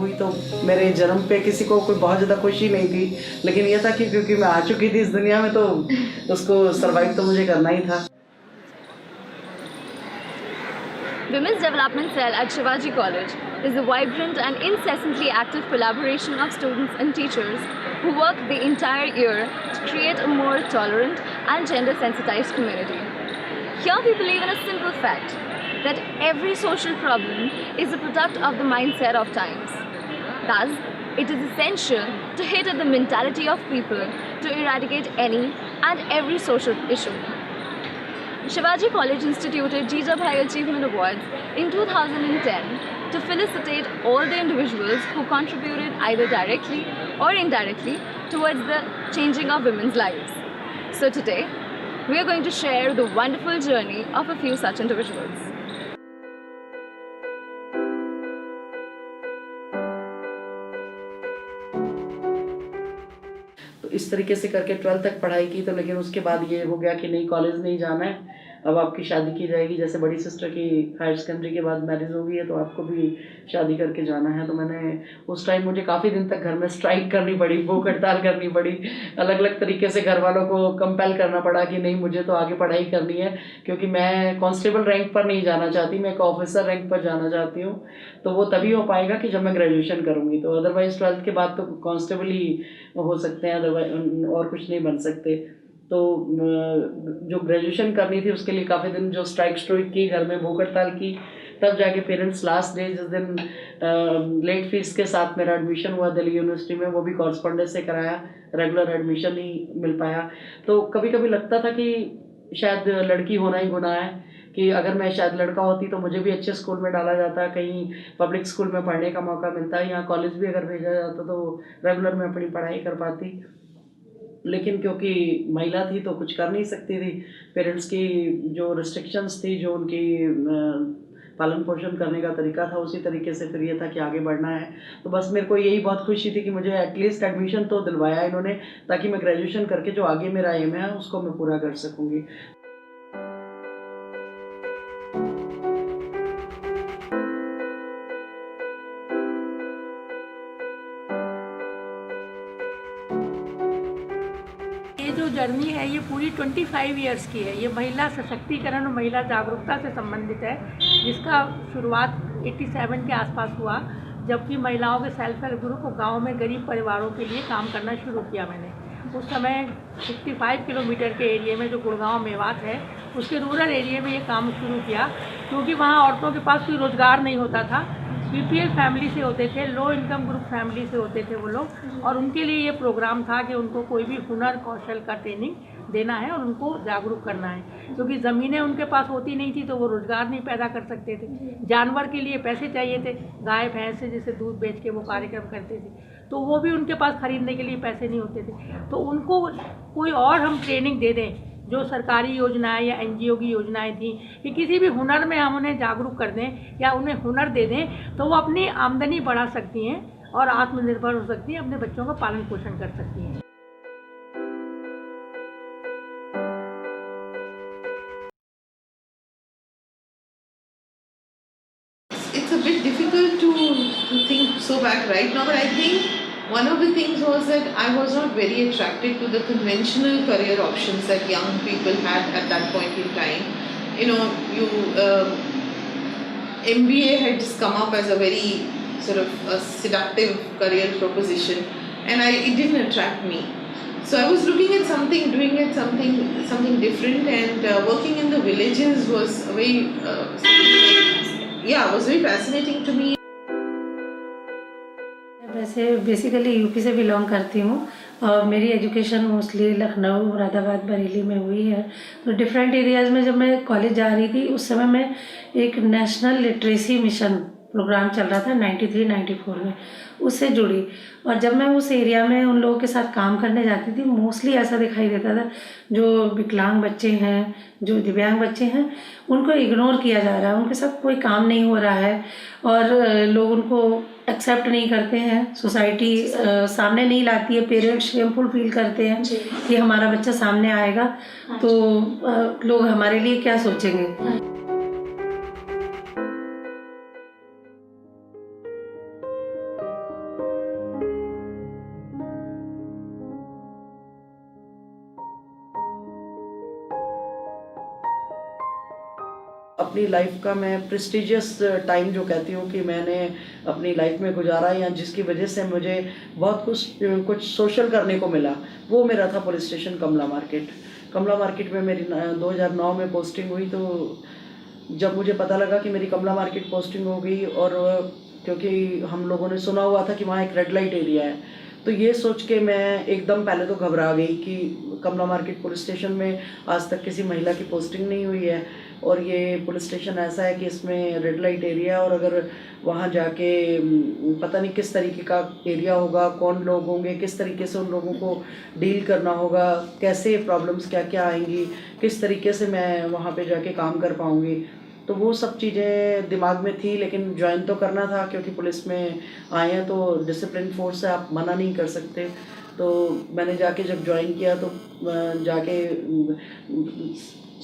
हुई तो मेरे जन्म पे किसी को कोई बहुत ज़्यादा खुशी नहीं थी, लेकिन ये था कि क्योंकि मैं आ चुकी थी इस दुनिया में तो उसको सर्वाइव तो मुझे करना ही था। Women's Development Cell at Shivaji College is a vibrant and incessantly active collaboration of students and teachers who work the entire year to create a more tolerant and gender-sensitized community. Here we believe in a simple fact that every social problem is a product of the mindset of times. Thus, it is essential to hit at the mentality of people to eradicate any and every social issue. Shivaji College instituted Jijabhai Achievement Awards in 2010 to felicitate all the individuals who contributed either directly or indirectly towards the changing of women's lives. So today, we are going to share the wonderful journey of a few such individuals. तो इस तरीके से करके 12th तक पढ़ाई की, तो लेकिन उसके बाद ये हो गया कि नहीं, कॉलेज नहीं जाना है, अब आपकी शादी की जाएगी। जैसे बड़ी सिस्टर की हायर सेकेंडरी के बाद मैरिज हो गई है तो आपको भी शादी करके जाना है। तो मैंने उस टाइम मुझे काफ़ी दिन तक घर में स्ट्राइक करनी पड़ी, भूख हड़ताल करनी पड़ी, अलग अलग तरीके से घर वालों को कंपेल करना पड़ा कि नहीं, मुझे तो आगे पढ़ाई करनी है, क्योंकि मैं कांस्टेबल रैंक पर नहीं जाना चाहती, मैं एक ऑफिसर रैंक पर जाना चाहती हूँ। तो वो तभी हो पाएगा कि जब मैं ग्रेजुएशन करूँगी, तो अदरवाइज़ 12th के बाद तो कांस्टेबल ही हो सकते हैं, अदरवाइज और कुछ नहीं बन सकते। तो जो ग्रेजुएशन करनी थी उसके लिए काफ़ी दिन जो स्ट्राइक की, घर में भूख हड़ताल की, तब जाके पेरेंट्स लास्ट डे जिस दिन लेट फीस के साथ मेरा एडमिशन हुआ दिल्ली यूनिवर्सिटी में, वो भी कॉरस्पॉन्डेंस से कराया, रेगुलर एडमिशन नहीं मिल पाया। तो कभी कभी लगता था कि शायद लड़की होना ही गुनाह है, कि अगर मैं शायद लड़का होती तो मुझे भी अच्छे स्कूल में डाला जाता, कहीं पब्लिक स्कूल में पढ़ने का मौका मिलता, यहाँ कॉलेज भी अगर भेजा जाता तो रेगुलर में अपनी पढ़ाई कर पाती। लेकिन क्योंकि महिला थी तो कुछ कर नहीं सकती थी, पेरेंट्स की जो रिस्ट्रिक्शंस थी, जो उनकी पालन पोषण करने का तरीका था, उसी तरीके से फिर ये था कि आगे बढ़ना है। तो बस मेरे को यही बहुत खुशी थी कि मुझे एटलीस्ट एडमिशन तो दिलवाया इन्होंने, ताकि मैं ग्रेजुएशन करके जो आगे मेरा एम है उसको मैं पूरा कर सकूँगी। जो जर्नी है ये पूरी 25 इयर्स की है। ये महिला सशक्तिकरण और महिला जागरूकता से संबंधित है, जिसका शुरुआत 87 के आसपास हुआ, जबकि महिलाओं के सेल्फ हेल्प ग्रुप को गाँव में गरीब परिवारों के लिए काम करना शुरू किया मैंने। उस समय 65 किलोमीटर के एरिया में जो गुड़गांव मेवात है, उसके रूरल एरिया में ये काम शुरू किया, क्योंकि वहाँ औरतों के पास कोई रोज़गार नहीं होता था। बीपीएल फैमिली से होते थे, लो इनकम ग्रुप फैमिली से होते थे वो लोग, और उनके लिए ये प्रोग्राम था कि उनको कोई भी हुनर कौशल का ट्रेनिंग देना है और उनको जागरूक करना है, क्योंकि ज़मीनें उनके पास होती नहीं थी तो वो रोज़गार नहीं पैदा कर सकते थे। जानवर के लिए पैसे चाहिए थे, गाय भैंस से जैसे दूध बेच के वो कार्यक्रम करते थे, तो वो भी उनके पास ख़रीदने के लिए पैसे नहीं होते थे। तो उनको कोई और हम ट्रेनिंग दे दें, जो सरकारी योजनाएं या एनजीओ की योजनाएं थी, कि किसी भी हुनर में हम उन्हें जागरूक कर दें या उन्हें हुनर दे दें, तो वो अपनी आमदनी बढ़ा सकती हैं और आत्मनिर्भर हो सकती हैं, अपने बच्चों का पालन पोषण कर सकती हैं। It's a bit difficult to think so back right now, but I think one of the things was that I was not very attracted to the conventional career options that young people had at that point in time. You know, MBA had just come up as a very sort of a seductive career proposition, and it didn't attract me. So I was looking at something, doing it something different, and working in the villages was was very fascinating to me. वैसे basically UP से belong करती हूँ और मेरी education mostly Lucknow, Moradabad, Bareilly में हुई है। तो डिफरेंट एरियाज़ में जब मैं कॉलेज जा रही थी, उस समय मैं एक नेशनल लिटरेसी मिशन प्रोग्राम चल रहा था 93-94 में, उससे जुड़ी। और जब मैं उस एरिया में उन लोगों के साथ काम करने जाती थी, मोस्टली ऐसा दिखाई देता था, जो विकलांग बच्चे हैं, जो दिव्यांग बच्चे हैं, उनको इग्नोर किया जा रहा है, उनके साथ कोई काम नहीं हो रहा है और लोग उनको एक्सेप्ट नहीं करते हैं, सोसाइटी सामने नहीं लाती है, पेरेंट्स शेमफुल फील करते हैं कि हमारा बच्चा सामने आएगा तो लोग हमारे लिए क्या सोचेंगे। अपनी लाइफ का मैं प्रेस्टिजियस टाइम जो कहती हूँ कि मैंने अपनी लाइफ में गुजारा या जिसकी वजह से मुझे बहुत कुछ सोशल करने को मिला, वो मेरा था पुलिस स्टेशन कमला मार्केट में मेरी 2009 में पोस्टिंग हुई। तो जब मुझे पता लगा कि मेरी कमला मार्केट पोस्टिंग हो गई, और क्योंकि हम लोगों ने सुना हुआ था कि वहाँ एक रेड लाइट एरिया है, तो ये सोच के मैं एकदम पहले तो घबरा गई कि कमला मार्केट पुलिस स्टेशन में आज तक किसी महिला की पोस्टिंग नहीं हुई है, और ये पुलिस स्टेशन ऐसा है कि इसमें रेड लाइट एरिया है, और अगर वहाँ जाके पता नहीं किस तरीके का एरिया होगा, कौन लोग होंगे, किस तरीके से उन लोगों को डील करना होगा, कैसे प्रॉब्लम्स क्या क्या आएंगी, किस तरीके से मैं वहाँ पे जाके काम कर पाऊँगी। तो वो सब चीज़ें दिमाग में थी, लेकिन ज्वाइन तो करना था क्योंकि पुलिस में आए हैं तो डिसिप्लिन फोर्स है, आप मना नहीं कर सकते। तो मैंने जाके जब ज्वाइन किया तो जाके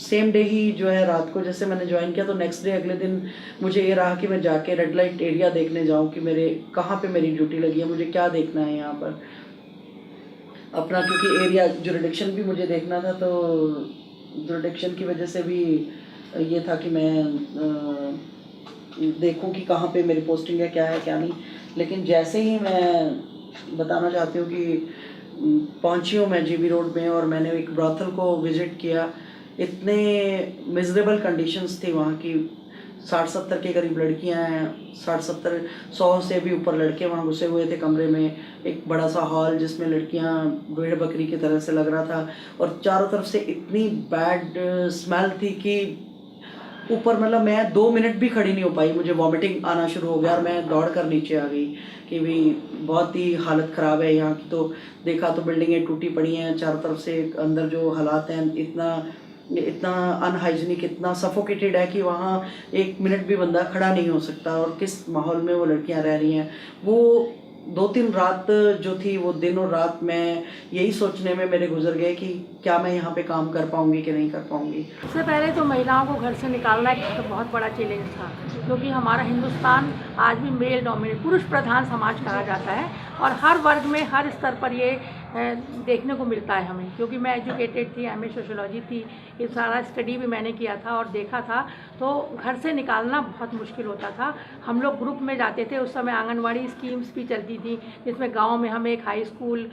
सेम डे ही जो है रात को जैसे मैंने ज्वाइन किया तो नेक्स्ट डे अगले दिन मुझे ये रहा कि मैं जाके रेड लाइट एरिया देखने जाऊं कि मेरे कहाँ पे मेरी ड्यूटी लगी है, मुझे क्या देखना है यहाँ पर अपना, क्योंकि एरिया जुरिडिक्शन भी मुझे देखना था। तो जुरिडिक्शन की वजह से भी ये था कि मैं देखूं कि कहाँ पे मेरी पोस्टिंग है, क्या नहीं। लेकिन जैसे ही मैं बताना चाहती हूँ कि पहुँची हूँ मैं जीबी रोड में, और मैंने एक ब्रॉथल को विज़िट किया, इतने मिजरेबल कंडीशंस थी वहाँ की। 60-70 के करीब लड़कियाँ हैं, 60-70-100 से भी ऊपर लड़के वहाँ घुसे हुए थे कमरे में। एक बड़ा सा हॉल जिसमें लड़कियाँ भेड़ बकरी की तरह से लग रहा था, और चारों तरफ से इतनी बैड स्मेल थी कि ऊपर मतलब मैं 2 मिनट भी खड़ी नहीं हो पाई, मुझे वॉमिटिंग आना शुरू हो गया और मैं दौड़ कर नीचे आ गई कि भाई बहुत ही हालत ख़राब है यहाँ की। तो देखा तो बिल्डिंगें टूटी पड़ी हैं चारों तरफ से, अंदर जो हालात हैं इतना अनहाइजीनिक, इतना सफोकेटेड है कि वहाँ 1 मिनट भी बंदा खड़ा नहीं हो सकता। और किस माहौल में वो लड़कियाँ रह रही हैं, वो 2-3 रात जो थी वो दिन और रात मैं यही सोचने में मेरे गुजर गए कि क्या मैं यहाँ पे काम कर पाऊँगी कि नहीं कर पाऊँगी। सबसे पहले तो महिलाओं को घर से निकालना एक तो बहुत बड़ा चैलेंज था, क्योंकि हमारा हिंदुस्तान आज भी मेल डोमिनेट पुरुष प्रधान समाज कहा जाता है, और हर वर्ग में हर स्तर पर ये देखने को मिलता है हमें। क्योंकि मैं एजुकेटेड थी, एमए सोशियोलॉजी थी, ये सारा स्टडी भी मैंने किया था और देखा था, तो घर से निकालना बहुत मुश्किल होता था। हम लोग ग्रुप में जाते थे, उस समय आंगनवाड़ी स्कीम्स भी चलती थी, जिसमें गांव में हमें एक हाई स्कूल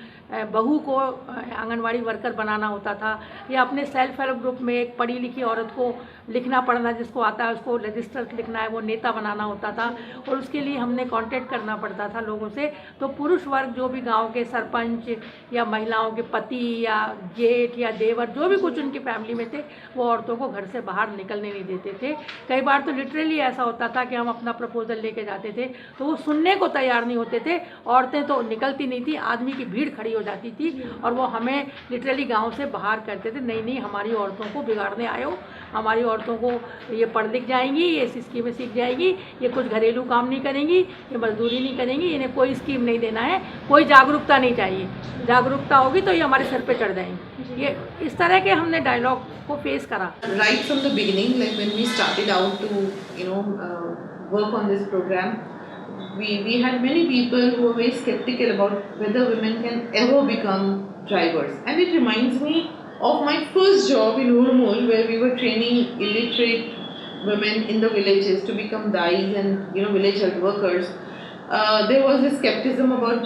बहू को आंगनवाड़ी वर्कर बनाना होता था, या अपने सेल्फ हेल्प ग्रुप में एक पढ़ी लिखी औरत को लिखना पढ़ना जिसको आता है उसको रजिस्टर लिखना है, वो नेता बनाना होता था, और उसके लिए हमने कांटेक्ट करना पड़ता था लोगों से। तो पुरुष वर्ग जो भी गांव के सरपंच या महिलाओं के पति या जेठ या देवर जो भी कुछ उनकी फैमिली में थे, वो औरतों को घर से बाहर निकलने नहीं देते थे। कई बार तो लिटरली ऐसा होता था कि हम अपना प्रपोजल लेके जाते थे तो वो सुनने को तैयार नहीं होते थे, औरतें तो निकलती नहीं थी, आदमी की भीड़ खड़ी हो जाती थी और वो हमें लिटरली गाँव से बाहर करते थे। नहीं हमारी औरतों को बिगाड़ने आए हो, हमारी औरतों को ये पढ़ लिख जाएंगी, ये इस स्कीम सीख जाएगी, ये कुछ घरेलू काम नहीं करेंगी, ये मजदूरी नहीं करेंगी, इन्हें कोई स्कीम नहीं देना है, कोई जागरूकता नहीं चाहिए, जागरूकता होगी तो ये हमारे सर पे चढ़ जाएंगी। ये इस तरह के हमने डायलॉग को फेस करा। Right from the beginning, like when we started out to work on this program, we had many people who were very skeptical about whether women can ever become drivers, and it reminds me of my first job in Urmul, where we were training illiterate women in the villages to become dais and village health workers. There was a skepticism about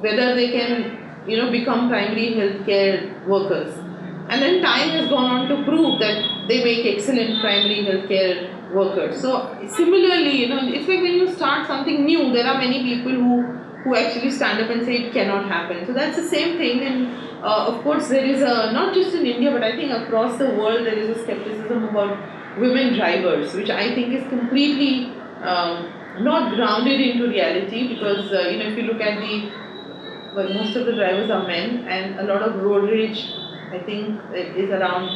whether they can become primary healthcare workers, and then time has gone on to prove that they make excellent primary healthcare workers. So similarly, it's like when you start something new, there are many people who actually stand up and say it cannot happen. So that's the same thing, and of course there is not just in India but I think across the world there is a skepticism about women drivers, which I think is completely not grounded into reality, because if you look at most of the drivers are men, and a lot of road rage I think is around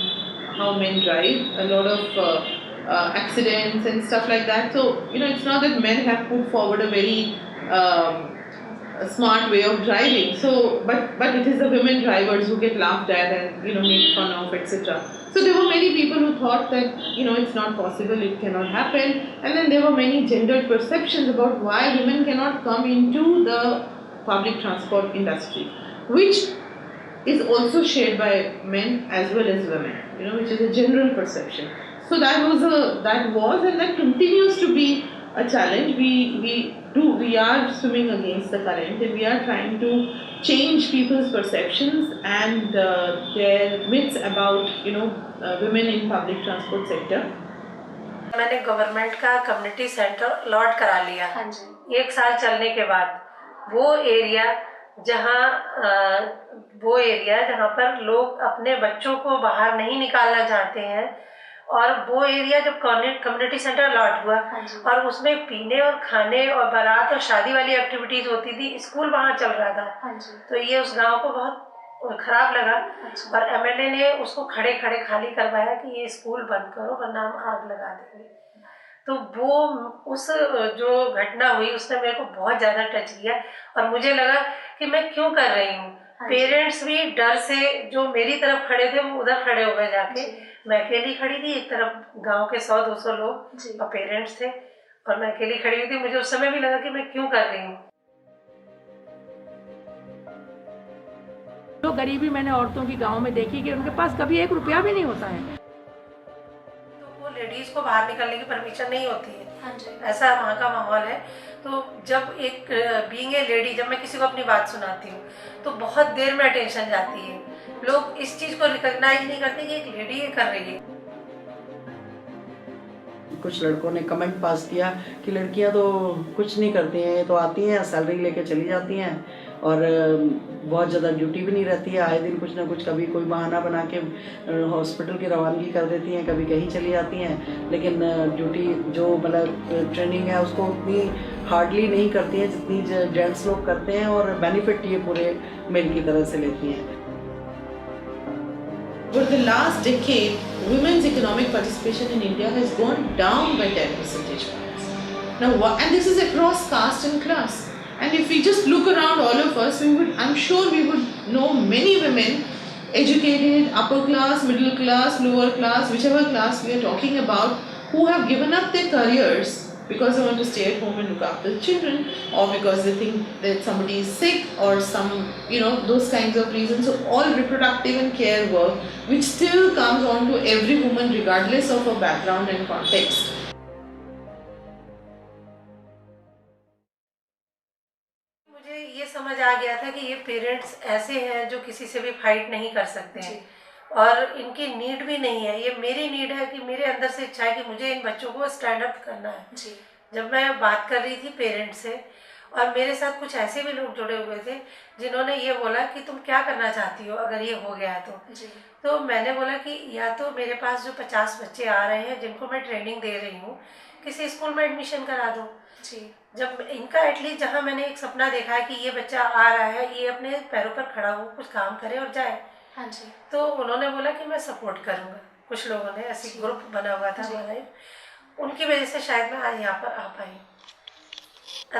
how men drive, a lot of accidents and stuff like that. So it's not that men have put forward a very a smart way of driving. So, but it is the women drivers who get laughed at and made fun of, etc. So there were many people who thought that it's not possible, it cannot happen, and then there were many gendered perceptions about why women cannot come into the public transport industry, which is also shared by men as well as women, which is a general perception. So that was and that continues to be a challenge. We are swimming against the current, and we are trying to change people's perceptions and their myths about women in public transport sector. मैंने government का community centre allot करा लिया। हाँ जी। 1 साल चलने के बाद वो एरिया जहाँ पर लोग अपने बच्चों को बाहर नहीं निकालना चाहते हैं, और वो एरिया जब कम्युनिटी सेंटर अलॉट हुआ और उसमें पीने और खाने और बारात और शादी वाली एक्टिविटीज होती थी, स्कूल वहाँ चल रहा था, तो ये उस गांव को बहुत खराब लगा और एमएलए ने उसको खड़े खड़े खाली करवाया कि ये स्कूल बंद करो वरना हम आग लगा देंगे। तो वो उस जो घटना हुई उसने मेरे को बहुत ज़्यादा टच किया और मुझे लगा कि मैं क्यों कर रही हूँ। पेरेंट्स भी डर से जो मेरी तरफ खड़े थे वो उधर खड़े हो गए जाके, मैं अकेली खड़ी थी, एक तरफ गांव के 100-200 लोग और पेरेंट्स थे और मैं अकेली खड़ी हुई थी। मुझे उस समय भी लगा कि मैं क्यों कर रही हूँ। जो गरीबी मैंने औरतों की गांव में देखी कि उनके पास कभी 1 रुपया भी नहीं होता है, तो वो लेडीज को बाहर निकलने की परमिशन नहीं होती है, ऐसा वहाँ का माहौल है। तो जब एक बीइंग ए लेडी जब मैं किसी को अपनी बात सुनाती हूँ तो बहुत देर में अटेंशन जाती है, लोग इस चीज को रिकॉग्नाइज नहीं करते कि एक लेडी ये कर रही है। कुछ लड़कों ने कमेंट पास किया कि लड़कियां तो कुछ नहीं करती हैं, तो आती हैं सैलरी लेके चली जाती हैं और बहुत ज़्यादा ड्यूटी भी नहीं रहती है, आए दिन कुछ ना कुछ, कभी कोई बहाना बना के हॉस्पिटल की रवानगी कर देती हैं, कभी कहीं चली जाती हैं, लेकिन ड्यूटी जो मतलब ट्रेनिंग है उसको उतनी हार्डली नहीं करती हैं जितनी जेंट्स लोग करते हैं और बेनिफिट ये पूरे मेल की तरह से लेती हैं। For the last decade, women's economic participation in India has gone down by 10 percentage points. Now, and this is across caste and class. And if we just look around all of us, I'm sure we would know many women, educated, upper class, middle class, lower class, whichever class we are talking about, who have given up their careers because they want to stay at home and look after the children, or because they think that somebody is sick, or some, those kinds of reasons. So all reproductive and care work, which still comes on to every woman regardless of her background and context. मुझे ये समझ आ गया था कि ये parents ऐसे हैं जो किसी से भी फाइट नहीं कर सकते हैं और इनकी नीड भी नहीं है। ये मेरी नीड है कि मेरे अंदर से इच्छा है कि मुझे इन बच्चों को स्टैंड अप करना है। जब मैं बात कर रही थी पेरेंट्स से, और मेरे साथ कुछ ऐसे भी लोग जुड़े हुए थे जिन्होंने ये बोला कि तुम क्या करना चाहती हो अगर ये हो गया तो मैंने बोला कि या तो मेरे पास जो 50 बच्चे आ रहे हैं जिनको मैं ट्रेनिंग दे रही हूँ, किसी स्कूल में एडमिशन करा दो। जब इनका एटलीस्ट जहाँ मैंने एक सपना देखा है कि ये बच्चा आ रहा है, ये अपने पैरों पर खड़ा हो, कुछ काम करे और जाए। तो उन्होंने बोला कि मैं सपोर्ट करूँगा। कुछ लोगों ने ऐसी ग्रुप बना हुआ था हमारा, उनकी वजह से शायद मैं आज यहाँ पर आ पाई,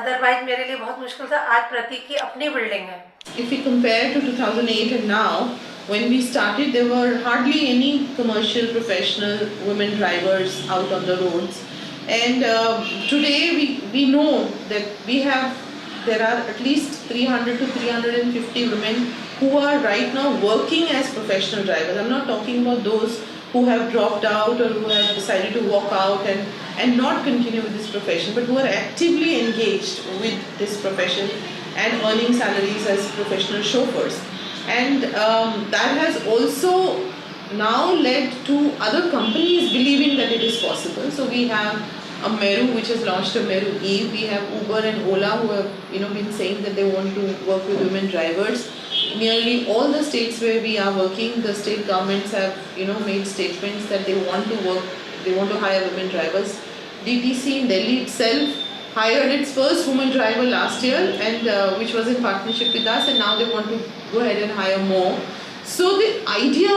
अदरवाइज मेरे लिए बहुत मुश्किल था। आज प्रतीक की अपनी बिल्डिंग है। If we compare to 2008 and now, when we started, there were hardly any commercial professional women drivers out on the roads. And today we know that there are at least 300 to 350 women who are right now working as professional drivers. I'm not talking about those who have dropped out or who have decided to walk out and not continue with this profession, but who are actively engaged with this profession and earning salaries as professional chauffeurs. And that has also now led to other companies believing that it is possible. So we have a Meru which has launched a Meru Eve. We have Uber and Ola who have been saying that they want to work with women drivers. Nearly all the states where we are working, the state governments have made statements that they want to hire women drivers. DTC in Delhi itself hired its first woman driver last year, and which was in partnership with us, and now they want to go ahead and hire more. So the idea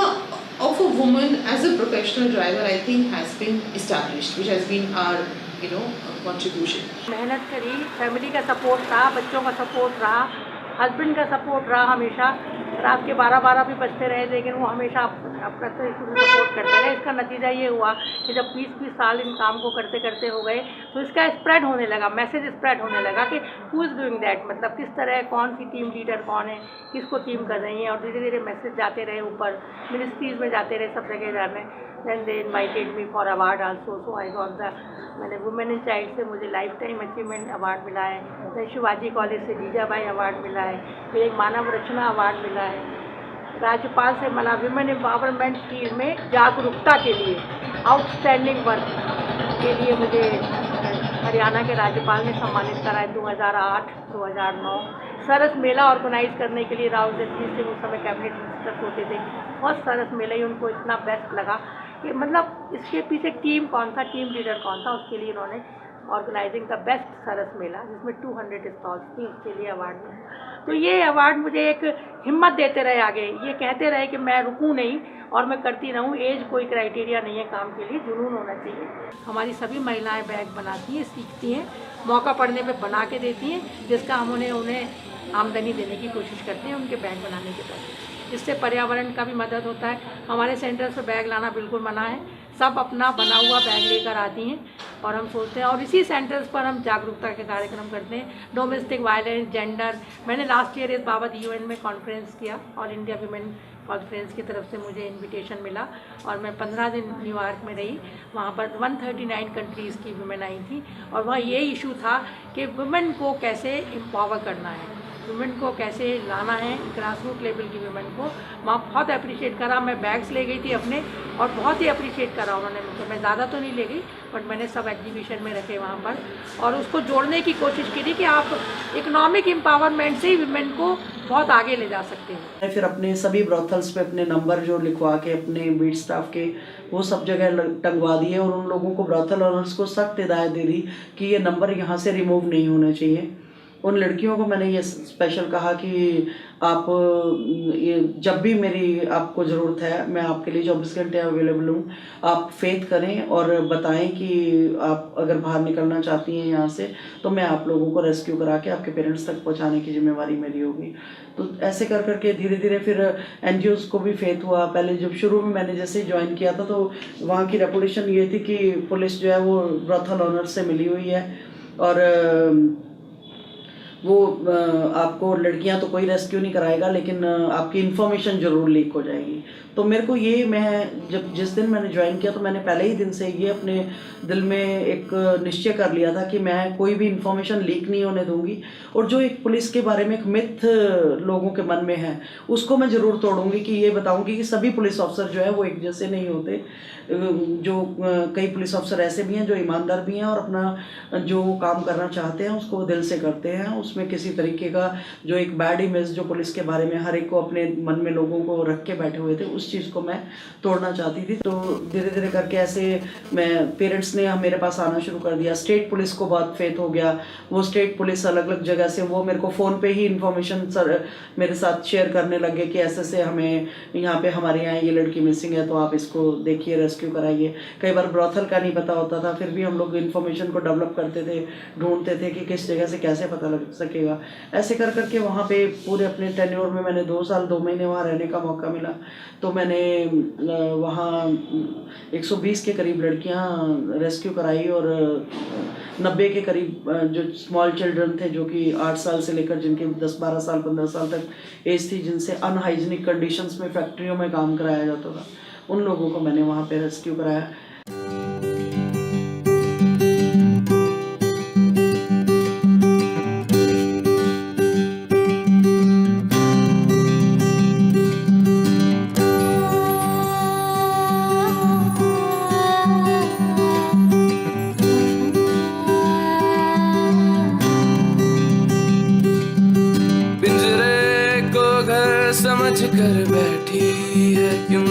of a woman as a professional driver, I think, has been established, which has been our contribution. मेहनत करी, family का support था, बच्चों का support रहा, husband का support रहा। हमेशा रात के 12-12 भी बजते रहे, लेकिन वो हमेशा अपना सपोर्ट करते रहे। इसका नतीजा ये हुआ कि जब 20-20 साल इन काम को करते करते हो गए, तो तो इसका स्प्रेड होने लगा, मैसेज स्प्रेड होने लगा कि हु इज़ डूइंग दैट, मतलब किस तरह, कौन सी टीम लीडर कौन है, किसको टीम कर रही है। और धीरे धीरे मैसेज जाते रहे ऊपर, मिनिस्ट्रीज़ में जाते रहे, सब जगह जाने। Then they invited me for award also, so I got the, मैंने वुमेन इन चाइल्ड से मुझे लाइफ टाइम अचीवमेंट अवार्ड मिला है, फिर शिवाजी कॉलेज से जीजाबाई अवार्ड मिला है, फिर एक मानव रचना अवार्ड मिला है, राज्यपाल से मिला विमेन एम्पावरमेंट फील्ड में जागरूकता के लिए आउटस्टैंडिंग वर्क के लिए मुझे हरियाणा के राज्यपाल ने सम्मानित करा है 2008, 2009। सरस मेला ऑर्गेनाइज करने के लिए राव जगजीत सिंह उस समय कैबिनेट मिनिस्टर होते थे, और सरस मेला ही उनको इतना बेस्ट लगा कि मतलब इसके पीछे टीम कौन था, टीम लीडर कौन था, उसके लिए उन्होंने ऑर्गेनाइजिंग द बेस्ट सरस मेला, जिसमें 200 स्टॉल्स थी, उसके लिए अवार्ड मिला। तो ये अवार्ड मुझे एक हिम्मत देते रहे आगे, ये कहते रहे कि मैं रुकूं नहीं और मैं करती रहूं। एज कोई क्राइटेरिया नहीं है काम के लिए, जुनून होना चाहिए। हमारी सभी महिलाएं बैग बनाती हैं, सीखती हैं, मौका पड़ने पे बना के देती हैं, जिसका हम उन्हें आमदनी देने की कोशिश करते हैं उनके बैग बनाने के बाद। इससे पर्यावरण का भी मदद होता है। हमारे सेंटर से बैग लाना बिल्कुल मना है, सब अपना बना हुआ बैग लेकर आती हैं, और हम सोचते हैं, और इसी सेंटर्स पर हम जागरूकता के कार्यक्रम करते हैं, डोमेस्टिक वायलेंस, जेंडर। मैंने लास्ट ईयर इस बाबत UN में कॉन्फ्रेंस किया, ऑल इंडिया वीमेन कॉन्फ्रेंस की तरफ से मुझे इनविटेशन मिला, और मैं 15 दिन न्यूयॉर्क में रही। वहाँ पर 139 कंट्रीज़ की वुमेन आई थी, और वहाँ ये इशू था कि वुमेन को कैसे एम्पावर करना है, वुमेन को कैसे लाना है, ग्रास रूट लेवल की वुमेन को। वहाँ बहुत अप्रिशिएट करा, मैं बैग्स ले गई थी अपने, और बहुत ही अप्रिशिएट करा उन्होंने मुझे। मैं ज़्यादा तो नहीं ले गई, बट मैंने सब एग्जीबिशन में रखे वहाँ पर, और उसको जोड़ने की कोशिश की थी कि आप इकोनॉमिक एम्पावरमेंट से ही वुमेन को बहुत आगे ले जा सकते हैं। फिर अपने सभी ब्रॉथल्स पे अपने नंबर जो लिखवा के अपने बीट स्टाफ के वो सब जगह टंगवा दिए, और उन लोगों को ब्रॉथल ओनर्स को सख्त हिदायत दे दी कि ये नंबर यहाँ से रिमूव नहीं होने चाहिए। उन लड़कियों को मैंने ये स्पेशल कहा कि आप ये जब भी मेरी आपको ज़रूरत है, मैं आपके लिए 24 घंटे अवेलेबल हूँ। आप फेथ करें और बताएं कि आप अगर बाहर निकलना चाहती हैं यहाँ से, तो मैं आप लोगों को रेस्क्यू करा के आपके पेरेंट्स तक पहुँचाने की जिम्मेवारी मेरी होगी। तो ऐसे कर करके धीरे धीरे फिर NGOs को भी फेथ हुआ। पहले जब शुरू में मैंने जैसे ज्वाइन किया था, तो वहाँ की रेपुटेशन ये थी कि पुलिस जो है वो ब्रॉथल ऑनर से मिली हुई है, और वो आपको लड़कियां तो कोई रेस्क्यू नहीं कराएगा, लेकिन आपकी इन्फॉर्मेशन ज़रूर लीक हो जाएगी। तो मेरे को ये, मैं जब जिस दिन मैंने ज्वाइन किया, तो मैंने पहले ही दिन से ये अपने दिल में एक निश्चय कर लिया था कि मैं कोई भी इन्फॉर्मेशन लीक नहीं होने दूंगी, और जो एक पुलिस के बारे में एक मिथ लोगों के मन में है, उसको मैं ज़रूर तोड़ूंगी। कि ये बताऊंगी कि सभी पुलिस अफसर जो है वो एक जैसे नहीं होते। जो कई पुलिस अफसर ऐसे भी हैं जो ईमानदार भी हैं, और अपना जो काम करना चाहते हैं उसको दिल से करते हैं। उसमें किसी तरीके का जो एक बैड इमेज जो पुलिस के बारे में हर एक को अपने मन में लोगों को रख के बैठे हुए थे, उस चीज़ को मैं तोड़ना चाहती थी। तो धीरे धीरे करके ऐसे मैं, पेरेंट्स ने मेरे पास आना शुरू कर दिया। स्टेट पुलिस को बहुत फेथ हो गया। वो स्टेट पुलिस अलग अलग जगह से वो मेरे को फ़ोन पे ही इन्फॉर्मेशन मेरे साथ शेयर करने लगे कि ऐसे हमें यहाँ पे हमारे यहाँ ये लड़की मिसिंग है, तो आप इसको देखिए, रेस्क्यू कराइए। कई बार ब्रॉथल का नहीं पता होता था, फिर भी हम लोग इन्फॉर्मेशन को डेवलप करते थे, ढूंढते थे कि किस जगह से कैसे पता लग सकेगा। ऐसे कर करके वहाँ पे पूरे अपने टेन्योर में मैंने 2 साल 2 महीने वहाँ रहने का मौका मिला। तो मैंने वहाँ 120 के करीब लड़कियाँ रेस्क्यू कराई, और 90 के करीब जो स्मॉल चिल्ड्रन थे, जो कि 8 साल से लेकर जिनके 10, 12 साल, 15 साल तक एज थी, जिनसे अनहाइजीनिक कंडीशंस में फैक्ट्रियों में काम कराया जाता था, उन लोगों को मैंने वहाँ पे रेस्क्यू कराया। समझ कर बैठी है क्यों,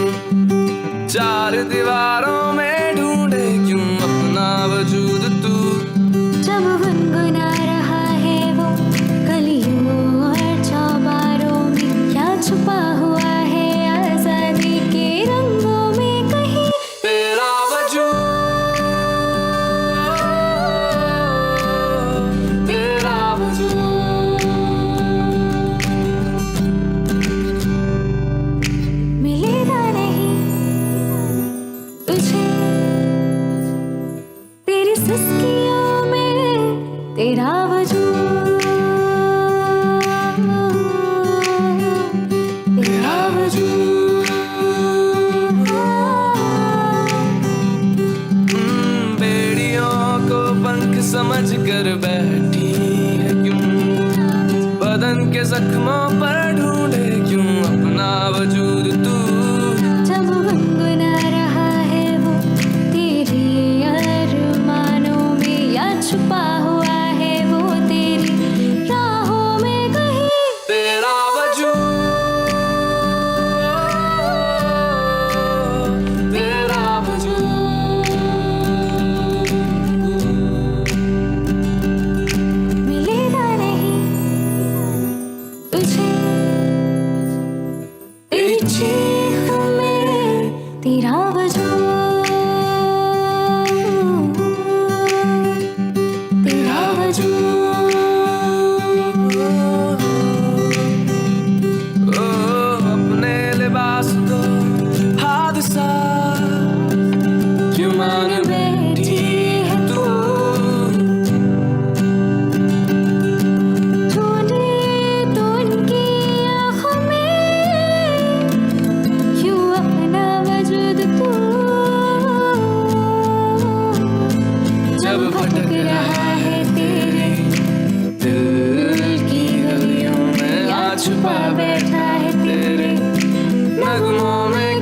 4 दीवारों में ढूंढे क्यों अपना वजूद तू। जब गुनगुना रहा है वो गलियों और चौबारों में, क्या छुपा हुआ है आजादी के रंगों में कहीं तेरा वजूद, तेरा वजूद। मिलेगा नहीं तुझे तेरी जख्मों पर ढूंढे क्यों अपना वजूद तू। जब गुनगुना रहा है वो तेरे अरमानों में, या छुपा हुआ है वो तेरी राहों में कहीं। तेरा वजूद, तेरा वजूद मिलेगा नहीं तुझे तेरी चीख में तेरा वजूद, तेरा वजूद। ओ अपने लिबास को हादसा क्यों मान बैठी है तू। झूले तो उनकी आँखों में, क्यों अपना वजूद तू। जब भटक रहा है तेरे दिल की गलियों में, आ छुपा बैठा है तेरे नगमों में।